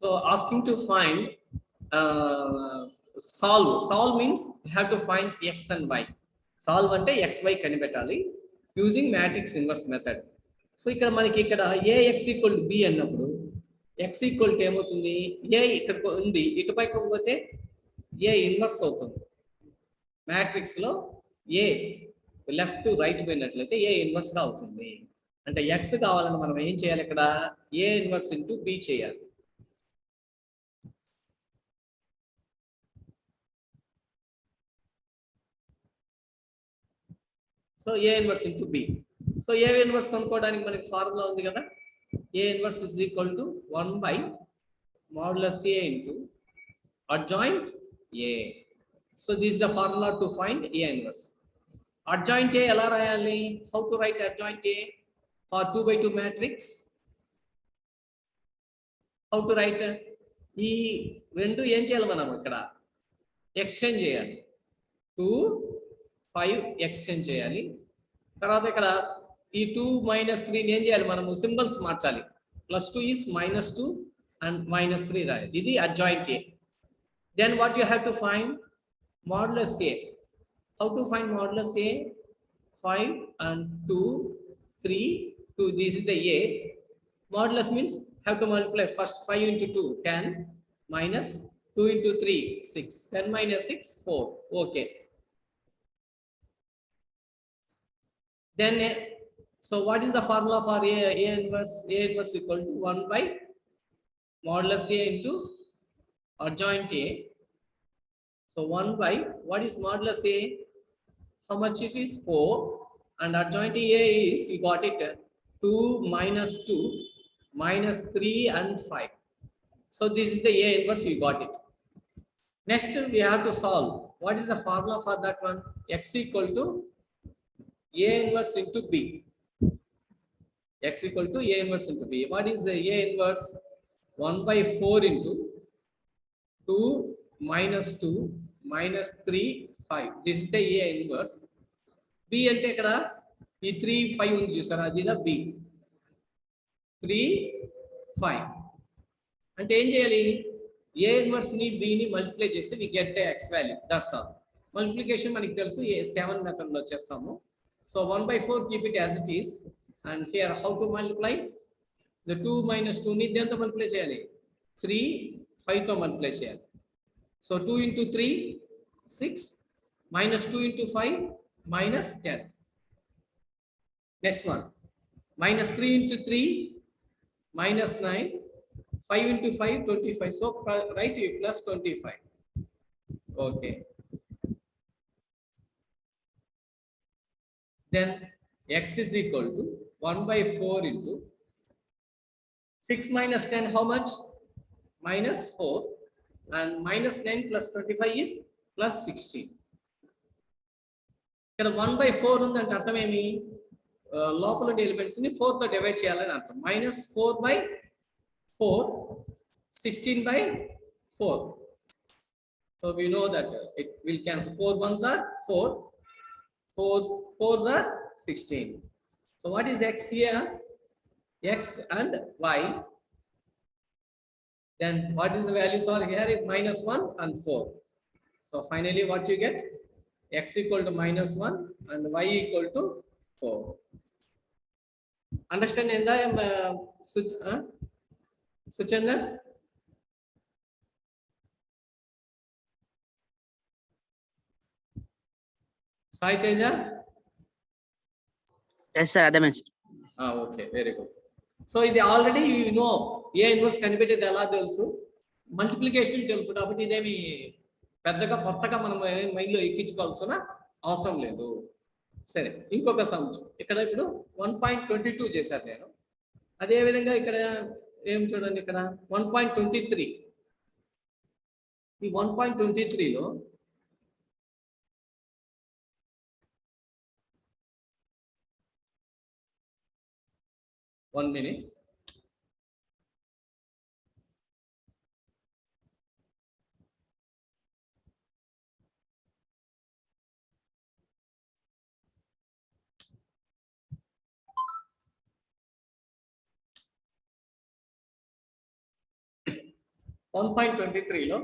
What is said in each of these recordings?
So asking to find solve. Solve means you have to find x and y. Solve ante x y కనిపెట్టాలి using matrix inverse method. So ఇక్కడ మనకి ఇక్కడ ax equal to b అన్నప్పుడు x equal to ఏమవుతుంది a ఇక్కడ ఉంది ఇటుపైకి పోతే a inverse అవుతుంది. మ్యాట్రిక్స్ లో a లెఫ్ట్ టు రైట్ పోయినట్లయితే a ఇన్వర్స్ గా అవుతుంది. అంటే x కావాలని మనం ఏం చేయాలి ఇక్కడ a ఇన్వర్స్ ఇంటూ b చేయాలి. So a inverse into b. So a inverse కనుక్కోవడానికి మనకి ఫార్ములా ఉంది కదా, a inverse is equal to 1 by modulus a into adjoint a. So this is the formula to find a inverse. adjoint a ఎలా రాయాలి? How to right adjoint a for 2 by 2 matrix? How to right? ఈ రెండు ఏం చేయాలి మనం ఇక్కడ exchange చేయాలి. 2 5 exchange చేయాలి. తర్వాత ఇక్కడ ఈ 2 మైనస్ 3 ఏం చేయాలి మనము సింబల్స్ మార్చాలి. +2 ఈస్ -2 అండ్ -3 రాయాలి. ఇది adjoint a. Then what you have to find? Modulus a. How to find modulus a? 5 and 2 3 2. This is the a. Modulus means have to multiply first 5 into 2 10 minus 2 into 3 6 10 minus 6 4. Okay. Then so what is the formula for a inverse? A inverse equal to 1 by modulus a into adjoint a. So 1 by what is modulus a? How much is it? 4 and adjoint a is, we got it, 2 minus 2 minus 3 and 5. So this is the a inverse, we got it. Next we have to solve. What is the formula for that one? X equal to a inverse into b. X equal to a inverse into b. What is the a inverse? 1 by 4 into 2 minus 2 minus 3 5. This is the a inverse. b అంటే ఇక్కడ ఈ 3 5 ఉంది చూసారా, అది the b. 3 5 అంటే ఏం చేయాలి? a inverse ని b ని మల్టిప్లై చేస్తే we get the x value. That's all. Multiplication మనకి తెలుసు 7 మెథడ్ లో చేస్తాము. So 1 by 4 keep it as it is. And here how to multiply? The 2 minus 2 ని దేంతో మల్టిప్లై చేయాలి? 3 5 తో మల్టిప్లై చేయాలి. So 2 into 3 6 minus 2 into 5 minus 10. Next one minus 3 into 3 minus 9 5 into 5 25. So write it plus 25. Okay. Then x is equal to 1 by 4 into 6 minus 10 how much? Minus 4 and minus 9 plus 25 is plus 16. ఇక్కడ 1 by 4 ఉందంటే అర్థం ఏమి? లోపల elements ని 4 తో divide చేయాలని అర్థం. minus 4 by 4 16 by 4. So we know that it will cancel. 4 ones are 4, 4s are 16. So what is x here? X and y. Then what is the values are here? Is -1 and 4. So finally what you get? X equal to -1 and y equal to 4. Understand in the Suchandar? Sai Teja? Yes, sir. Adamant. Okay, very good. So ఇది already you know A inverse కనిపెట్టేది ఎలా తెలుసు, multiplication తెలుసు కాబట్టి ఇదేమి పెద్దగా కొత్తగా మనం మైండ్లో ఎక్కించుకోవాల్సిన అవసరం లేదు. సరే, ఇంకొక సమ్ ఇక్కడ ఇప్పుడు 1.22 చేశాను నేను. అదే విధంగా ఇక్కడ ఏం చూడండి, ఇక్కడ 1.23. ఈ 1.23లో 1 minute. 1.23 లో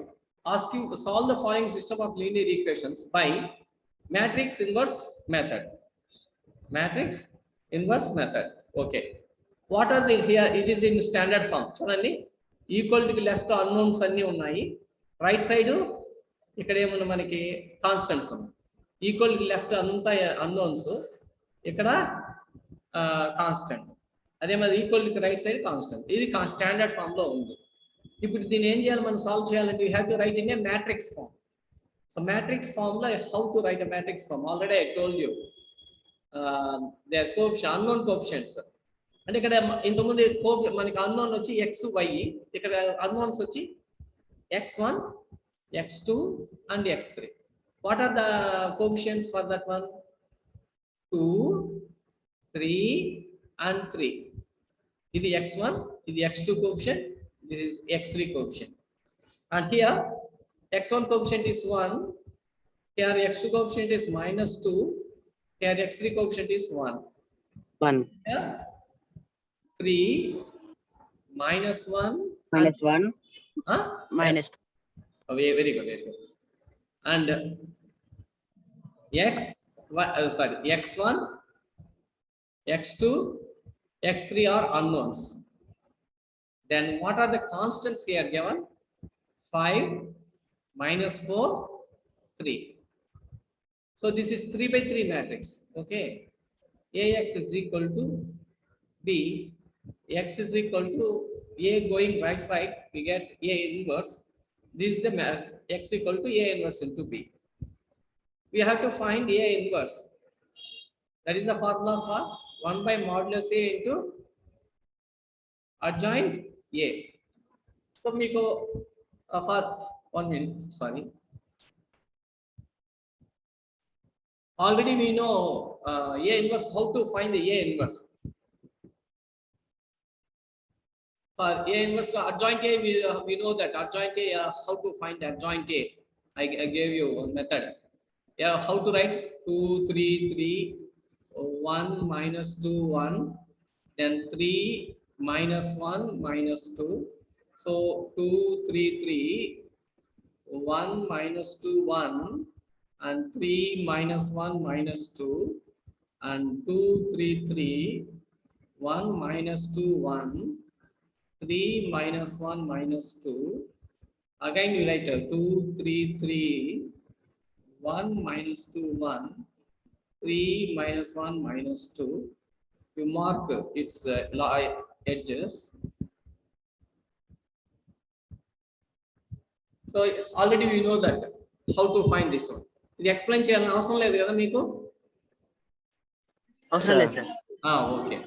ask you to solve the following system of linear equations by matrix inverse method. Matrix inverse method. Okay. What are the here? It is in standard form. చూడండి ఈక్వల్ టు లెఫ్ట్ అన్నోన్స్ అన్ని ఉన్నాయి. Right side ఇక్కడ ఏమన్నా మనకి constants ఉన్నాయి. Equal to left అంతా unknowns, ఇక్కడ constant. అదే మరి equal to right side constant. ఇది స్టాండర్డ్ ఫామ్ లో ఉంది. ఇప్పుడు దీన్ని ఏం చేయాలి, మనం సాల్వ్ చేయాలంటే you have to write in a matrix form. So matrix form లో how to write a matrix form already I told you. They are coefficients, unknown coefficients. అంటే ఇక్కడ ఇంతకుముందు మనకి అన్నోన్ వచ్చి ఎక్స్ వై, ఇక్కడ అన్నోన్స్ వచ్చి x1, x2 and x3. What are the coefficients for that one? 2, 3 and 3. This is x1, this is x2 coefficient, this is x3 coefficient. And here x1 coefficient is 1, here x2 coefficient is -2, here x3 coefficient is 1. Here 3 -1 -1 -2. Oh, very good, very good. And x1, x2, x3 are unknowns. Then what are the constants here given? 5, -4, 3. So this is 3 by 3 matrix. Okay. Ax is equal to b, x is equal to a going right side, we get a inverse. This is the max, x equal to a inverse into b. We have to find a inverse. That is the formula for 1 by modulus a into adjoint a. So we go for 1 minute, sorry. Already we know a inverse, how to find the a inverse. For a inverse adjoint a, we know that adjoint a, how to find adjoint a. I gave you a method. Yeah, how to write 2, 3, 3, 1, -2, 1, then 3, -1, -2. So 2, 3, 3, 1, -2, 1, and 3, -1, -2, and 2, 3, 3, 1, -2, 1. 3, -1, -2. Again you write 2, 3, 3, 1, -2, 1, 3, -1, -2. You mark its edges. So already we know that how to find this one. ఇది explain చేయాలని అవసరం లేదు కదా మీకు? అవసరం లేదు sir. Okay.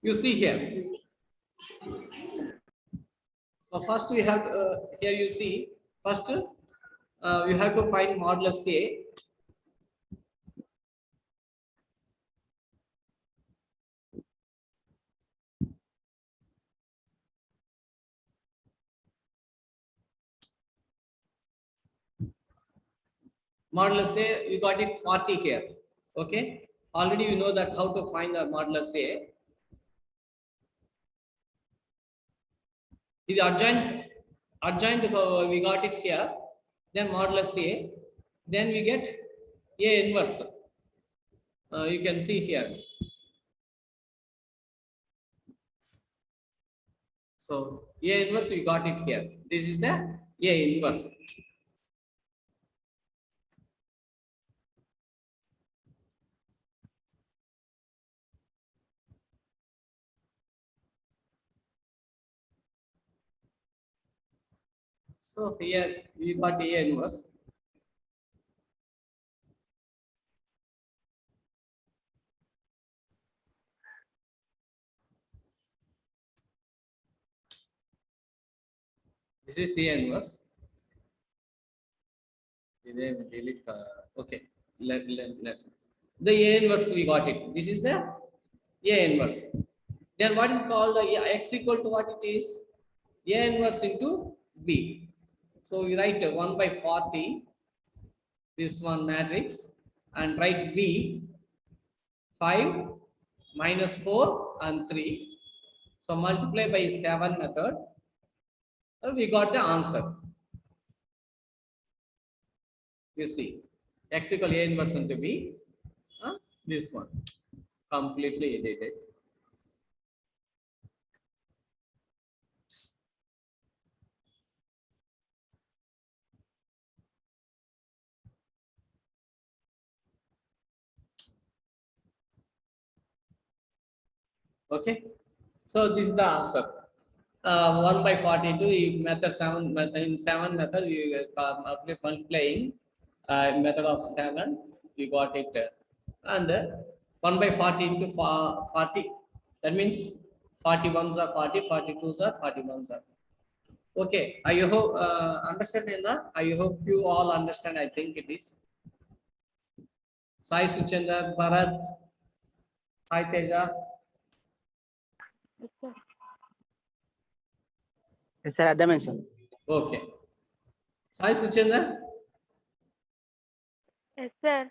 You see here. So first we have here you see first you have to find modulus a. Modulus a, we got it 40 here. Okay, already you know that how to find the modulus a. This adjoint we got it here, then modulus a, then we get a inverse. You can see here. So a inverse we got it here. This is the a inverse. So here we got a inverse. This is a inverse. Delete. Okay. Let's. The a inverse we got it. This is the a inverse. Then what is called the x equal to what it is? A inverse into b. So we write 1 by 40, this one matrix, and write b 5, -4 and 3. So multiply by 7 method. we got the answer. You see, x equal A inverse into B, this one, completely edited. Okay, so this is the answer. 1 by 42, you method 7, in 7 method, you multiplying method of 7, you got it. And 1 by 40 into 40, that means 41s are 40, 42s are 41s are. Okay, I hope understand enough. I hope you all understand. I think it is. Sai Suchendra, Bharat, Hi Teja. Yes, sir. Adamant, sir. Okay. Sai Suchendra. Yes, sir.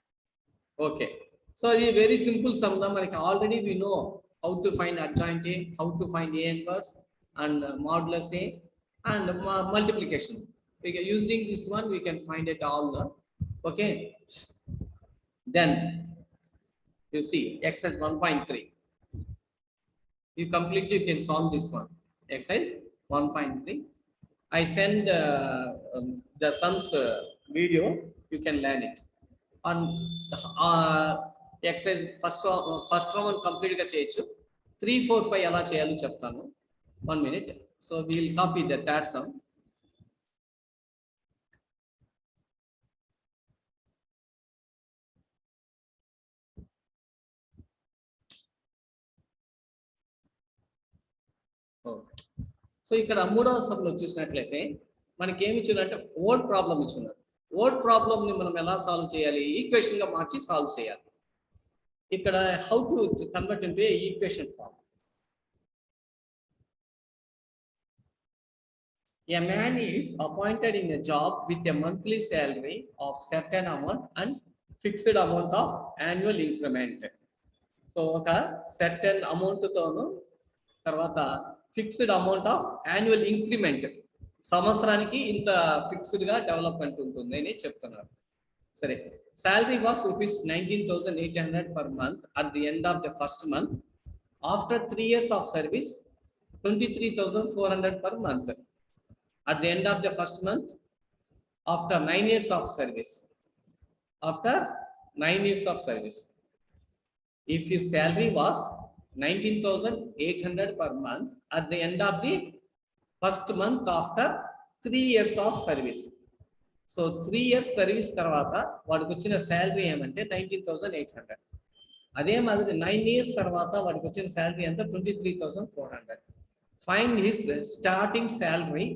Okay. So it is very simple sum. Like already we know how to find adjoint A, how to find A inverse and modulus A and multiplication. Using this one, we can find it all. Okay. Then you see x is 1.3. You completely can solve this one. X is 1.3. I send the sums video. You can learn it. On exercise first round complete గా చేయొచ్చు. 3, 4, 5 ఎలా చేయాలో చెప్తాను. 1 minute. So we will copy the that sum. So ఇక్కడ మూడవ సమ్లో చూసినట్లయితే మనకి ఏమి ఇచ్చిందంటే వర్డ్ ప్రాబ్లం ఇచ్చున్నారు. వర్డ్ ప్రాబ్లమ్ ని మనం ఎలా సాల్వ్ చేయాలి? ఈక్వేషన్ గా మార్చి సాల్వ్ చేయాలి. ఇక్కడ how to convert into a equation form. A man is appointed in a job with a monthly salary of certain amount and fixed amount of annual increment. So ఒక certain amount తోను తర్వాత fixed amount of annual increment, సంవత్సరానికి ఇంత fixed గా development ఉంటుంది అని చెప్తున్నారు. సరే, salary was rupees 19,800 per month at the end of the first month. After 3 years of service, 23,400 per month. At the end of the first month, after 9 years of service, after 9 years of service, if his salary was 19,800 per month at the end of the first month after 3 years of service. So 3 years service తర్వాత వాడికి వచ్చిన salary ఏమంటే 19,800. అదే మాదిరి 9 years తర్వాత వాడికి వచ్చిన salary ఎంత? 23,400. Find his starting salary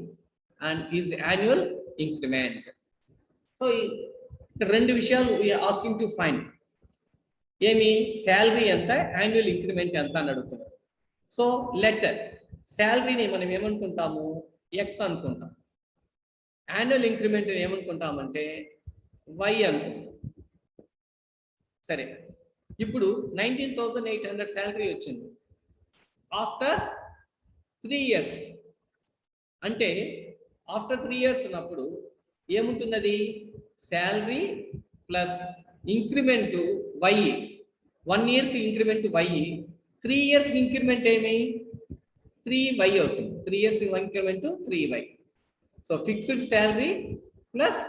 and his annual increment. So రెండు విషయాలు we are asking to find. ఏమి శాలరీ ఎంత, యాన్యువల్ ఇంక్రిమెంట్ ఎంత అని అడుగుతున్నారు. సో లెటర్ శాలరీని మనం ఏమనుకుంటాము? ఎక్స్ అనుకుంటాం. యాన్యువల్ ఇంక్రిమెంట్ ఏమనుకుంటామంటే వై అనుకుంటాం. సరే, ఇప్పుడు 19,800 శాలరీ వచ్చింది ఆఫ్టర్ 3 years. అంటే ఆఫ్టర్ 3 years ఉన్నప్పుడు ఏముంటున్నది? Salary plus increment y. 1 year కి ఇంక్రిమెంట్ వై, 3 years ఇంక్రిమెంట్ ఏమి? 3y అవుతుంది. 3 years ఇంక్రిమెంట్ 3y. So fixed salary plus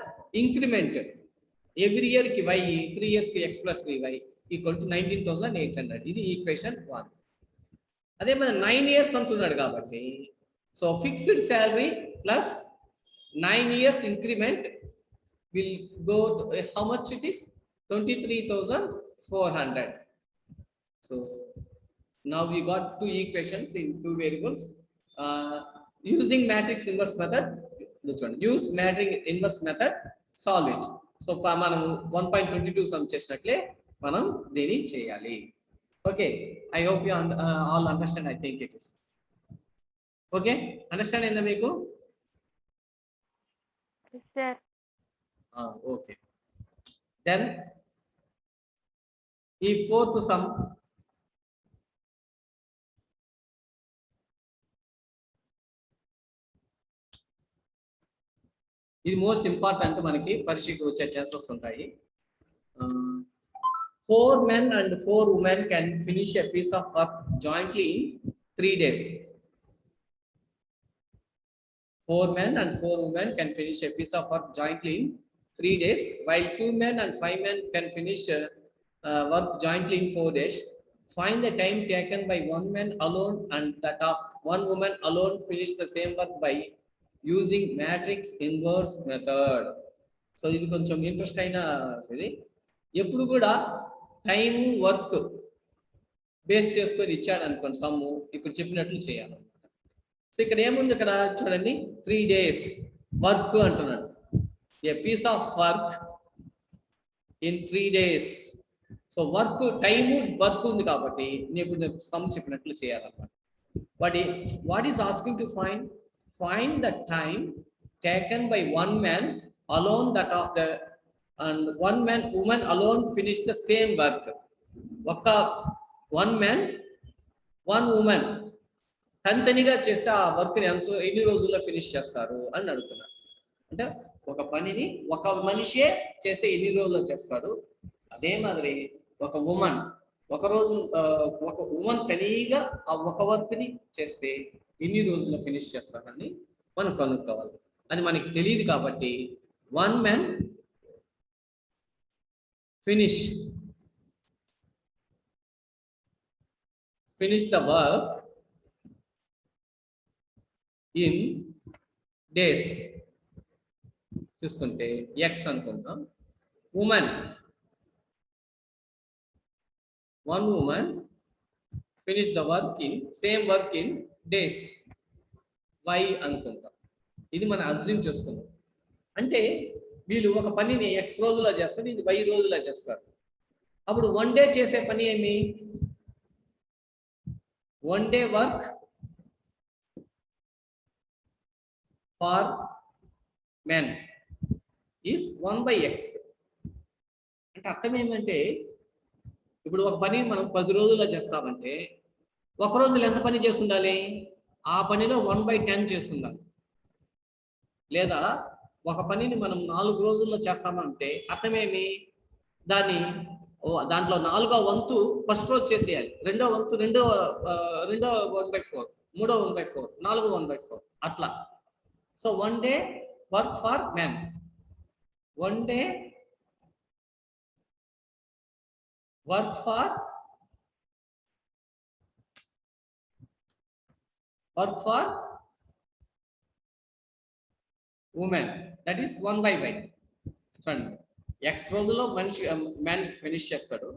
increment every year కి y, 3 years కి x plus 3y equal to 19,800. ఇది ఈక్వేషన్ 1. అదే మన 9 years అంటున్నాడు కాబట్టి so fixed salary plus 9 years increment will go to, how much it is? 23,400. So now we got two equations in two variables. Using matrix inverse method, this one, use matrix inverse method, solve it. So మనం 1.22 sum చేసినట్లే మనం దీన్ని చేయాలి. Okay, I hope you all understand. I think it is okay. Understand ఇందా మీకు? Yes, sir. Okay. Then ఈ fourth sum, ఇది most important, మనకి పరీక్షకు వచ్చే ఛాన్సెస్ ఉంటాయి. 4 men and 4 women can finish a piece of work jointly in 3 days. 4 men and 4 women can finish a piece of work jointly in 3 days, while 2 men and 5 men can finish work jointly in 4 days. Find the time taken by 1 man alone and that of 1 woman alone finish the same work by using matrix inverse method. So ఇది కొంచెం interest అయిన ఇది. ఎప్పుడు కూడా time work base చేసుకొని ఇచ్చాడు అనుకోండి sum, ఇక్కడ చెప్పినట్లు చేయాలి. సో ఇక్కడ ఏముంది, ఇక్కడ చూడండి 3 days వర్క్ అంటున్నాడు. A piece of work in 3 days. So work time work ఉంది కాబట్టి నీకు సమ్ చెప్పినట్లు చేయాలన్నమాట. What is asking to find the time taken by 1 man alone that of the and 1 man woman alone finish the same work. ఒక 1 man 1 woman తనితనిగా చేస్తే ఆ work ని ఎన్ని రోజుల్లో ఫినిష్ చేస్తారు అని అడుగుతున్నారు. అంటే ఒక పనిని ఒక మనిషే చేస్తే ఎన్ని రోజుల్లో చేస్తాడు, అదే మాదిరి ఒక ఉమెన్ ఒక ఉమెన్ తనిగా ఆ ఒక వర్క్ ని చేస్తే ఎన్ని రోజుల్లో ఫినిష్ చేస్తారని మనం కనుక్కోవాలి. అది మనకి తెలియదు కాబట్టి 1 man finish the work in days. చూసుకుంటే x అనుకుంటాం. Women 1 woman finish the work in same work in days, y అనుకుంటాం. ఇది మనం అజ్యూమ్ చేసుకుందాం. అంటే వీళ్ళు ఒక పనిని x రోజుల్లో చేస్తారు, ఇది y రోజుల్లో చేస్తారు. అప్పుడు 1 day చేసే పని ఏమి, 1 day work for men is 1/x. అంటే అర్థం ఏమంటే ఇప్పుడు ఒక పని మనం 10 రోజుల్లో చేస్తామంటే ఒక రోజులో ఎంత పని చేసి ఉండాలి, ఆ పనిలో 1/10 చేసి ఉండాలి. లేదా ఒక పనిని మనం 4 రోజుల్లో చేస్తామంటే అర్థమేమి, దాంట్లో 4వ వంతు ఫస్ట్ రోజు చేసేయాలి, 2వ వంతు రెండో 1/4, 3వ 1/4, 4వ 1/4 అట్లా. So 1 day work for men, 1 day work for women, that is 1/y. చూడండి, x రోజుల్లో మనిషి మ్యాన్ ఫినిష్ చేస్తాడు,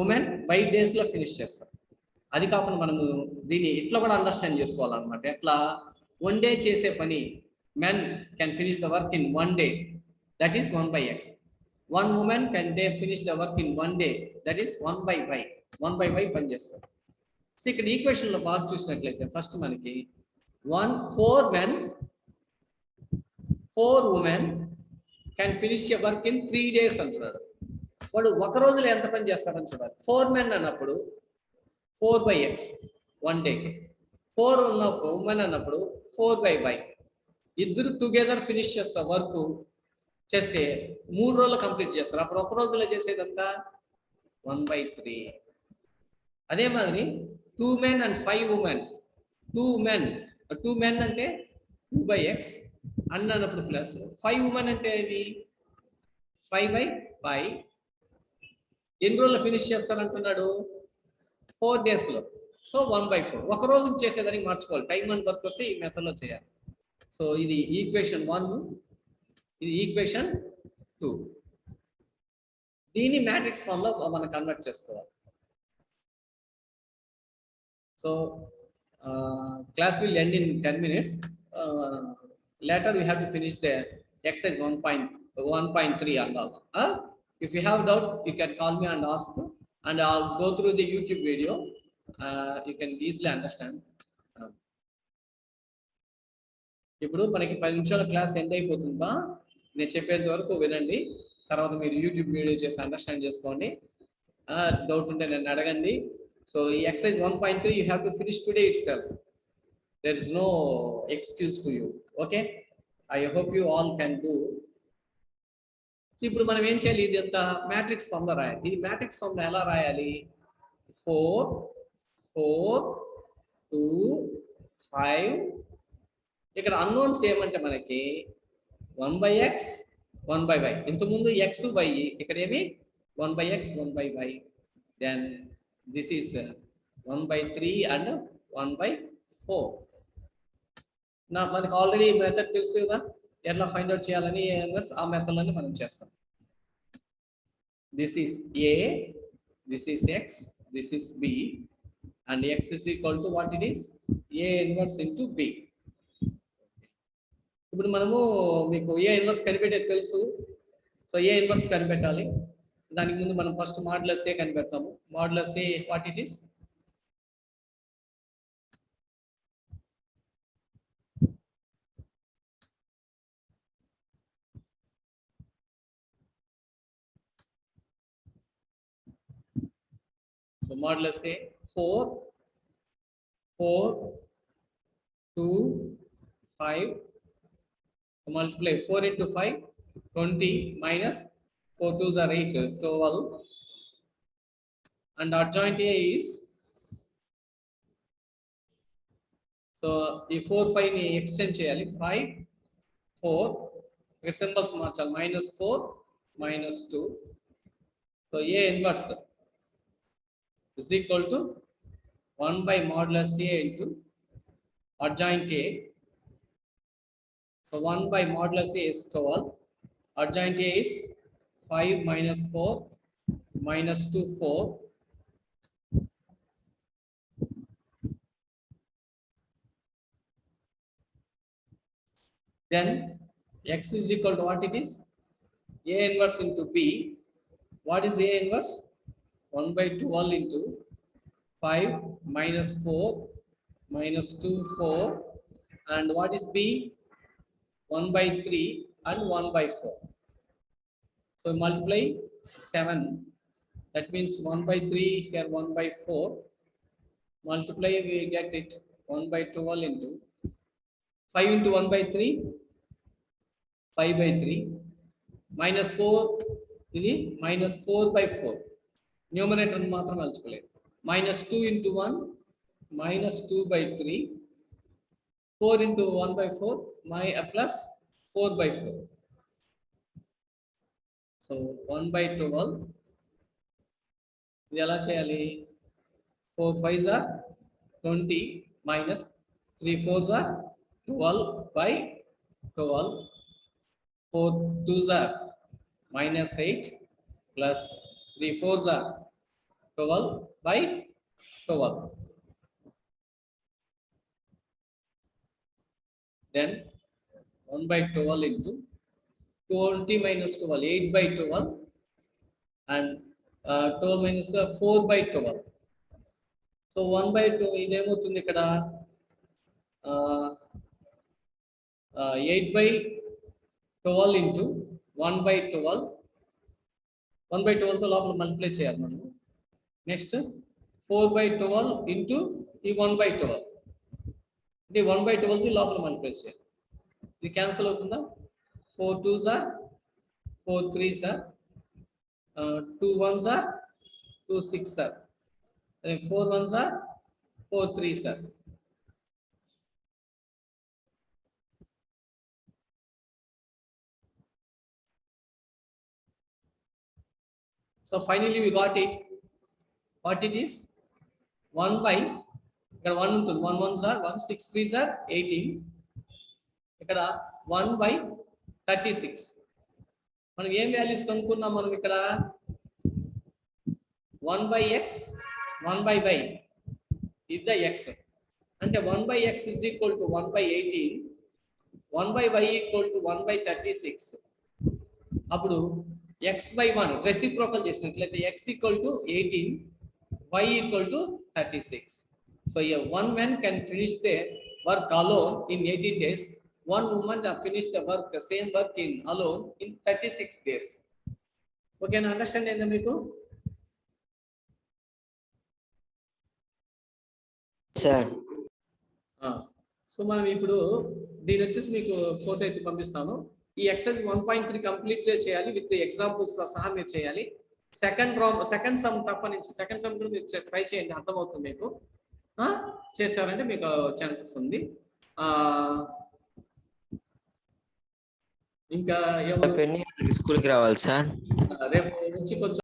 ఉమెన్ y days లో ఫినిష్ చేస్తాడు. అది కాకుండా మనము దీన్ని ఇట్లా కూడా అండర్స్టాండ్ చేసుకోవాలన్నమాట. ఎట్లా 1 day చేసే పని men can finish the work in 1 day, that is 1/x. 1 woman can finish the work in 1 day, that is 1/y. 1/y పని చేస్తారు. సో ఇక్కడ ఈక్వేషన్ లో బాగా చూసినట్లయితే ఫస్ట్ మనకి 4 men 4 women can finish a work in 3 days అంటున్నాడు. వాడు ఒక రోజులో ఎంత పని చేస్తారని చూడాలి. 4 men అన్నప్పుడు 4/x 1 day, 4 women అన్నప్పుడు 4/y. ఇద్దరు టుగెదర్ ఫినిష్ చేస్తారు, వర్క్ చేస్తే 3 రోజులు కంప్లీట్ చేస్తారు. అప్పుడు ఒక రోజులో చేసేదంతా 1/3. అదే మాదిరి 2 men and 5 women, 2 men అంటే 2/x అన్నప్పుడు ప్లస్ 5 women అంటే ఇది 5/5. ఎన్ని రోజులు ఫినిష్ చేస్తారంటున్నాడు, 4 days లో. సో 1/4 ఒక రోజు చేసేదానికి మార్చుకోవాలి. టైం అండ్ వర్క్ వస్తే ఈ మెథడ్ లో చేయాలి. సో ఇది ఈక్వేషన్ 1, ఇది ఈక్వేషన్ 2. దీన్ని మ్యాట్రిక్స్ ఫామ్ లో మనం కన్వర్ట్ చేసుకోవాలి. So class will end in 10 minutes. Later we have to finish the exercise 1.3 and all. If you have doubt, you can call me and ask, and I'll go through the YouTube video. You can easily understand. ఇప్పుడు మనకి 10 నిమిషాల class end అయిపోతుందా, నేను చెప్పేంత వరకు వినండి, తర్వాత మీరు యూట్యూబ్ వీడియో చేసి అండర్స్టాండ్ చేసుకోండి. డౌట్ ఉంటే నన్ను అడగండి. సో ఈ exercise 1.3 you have to finish today itself. There is no excuse to you. Okay. I hope you all can do. So ఇప్పుడు మనం ఏం చేయాలి, ఇది అంతా మ్యాట్రిక్స్ ఫామ్ లో రాయాలి. ఇది మ్యాట్రిక్స్ ఫామ్ లో ఎలా రాయాలి? 4 4 2 5. ఇక్కడ అన్నోన్స్ ఏమంటే మనకి 1/x 1/y. ఇంతకుముందు x y, ఇక్కడ ఏమి 1/x 1/y. Then this is 1/3 and 1/4. నా మనకి ఆల్రెడీ మెథడ్ తెలుసు కదా, ఎట్లా ఫైండ్ అవుట్ చేయాలని ఆ మెథడ్లోనే మనం చేస్తాం. This is a, this is x, this is b, and x is equal to what it is? a inverse into b. ఇప్పుడు మనము మీకు a ఇన్వర్స్ కనిపెట్టేది తెలుసు. సో a ఇన్వర్స్ కనిపెట్టాలి. దానికి ముందు మనం ఫస్ట్ మాడ్యులస్ a కనిపెడతాము. Modulus a what it is? So modulus A 4 4 2 5. So multiply 4 into 5 20 minus 4 2s are 8 12, and adjoint A is, so the 4 5 ni extend cheyali 5 4, ఇక్కడ symbols మార్చాలి, -4 -2. So A inverse is equal to 1 by modulus A into adjoint A. So 1 by modulus A is 12. Adjoint A is 5 minus 4 minus 2 4. Then x is equal to what it is? A inverse into B. What is A inverse? 1 by 12 into 5 minus 4 minus 2 4. And what is B? 1 by 3 and 1 by 4. So multiply 7. That means 1 by 3 here, 1 by 4. Multiply, we get it 1 by 12 into 5 into 1 by 3, 5 by 3. Minus 4, ఇది minus 4 by 4. Numerator మాత్రం మలుచుకోలేదు. Minus 2 into 1, minus 2 by 3. 4 into 1 by 4, plus 4 by 4. So 1 by 12. ఇది ఎలా చేయాలి? 4 5s are 20 minus 3 4s are 12 by 12. 4 2s are minus 8 plus 3 4s are 12 by 12. Then 1 by 12 into 20 minus 12, 8 by 12, and 12 minus 4 by 12. So 1 by 2 ఇదేమవుతుంది ఇక్కడ 8 by 12 into 1 by 12. 1 by 12 తో లోపల multiply చేయాలి మనం. Next 4 by 12 into ఈ 1 by 12. ఇది 1 by 12 కి లోపల multiply చేయాలి. ఇది క్యాన్సిల్ అవుతుందా? 4 2s are 4 3s are 2 1s are 2 6s are 4 1s are 4 3s are. So finally we got it. What it is? 1 by, ఇక్కడ 1 ఉంటుంది, 1 1s are 1, 6 3s are 18. ఇక్కడ 1 by 36. మనం ఏం వాల్యూస్ కనుక్కున్నాం మనం ఇక్కడ? 1 by x 1 by y is the x. అంటే 1 by x is equal to 1 by 18, 1 by y equal to 1 by 36. అప్పుడు x by 1 reciprocal చేసినట్లయితే x equal to 18, y equal to 36. So one man can finish their work alone in 18 days. One woman can finish the work, the same work in alone in 36 days. Okay, now understand ఏందా మీకు? Sir. So మనం ఇప్పుడు దీని వచ్చేసి మీకు photo ఎత్తి పంపిస్తాను. ఈ ఎక్సర్సైజ్ 1.3 కంప్లీట్ చేయాలి విత్ ఎగ్జాంపుల్స్ సహా మీరు చేయాలి. సెకండ్ సమ్ తప్ప నుంచి సెకండ్ సమ్ కూడా మీరు ట్రై చేయండి, అర్థమవుతుంది మీకు. చేశారంటే మీకు ఛాన్సెస్ ఉంది. ఇంకా ఎవరు స్కూల్కి రావాలి సార్. రేపు నుంచి కొంచెం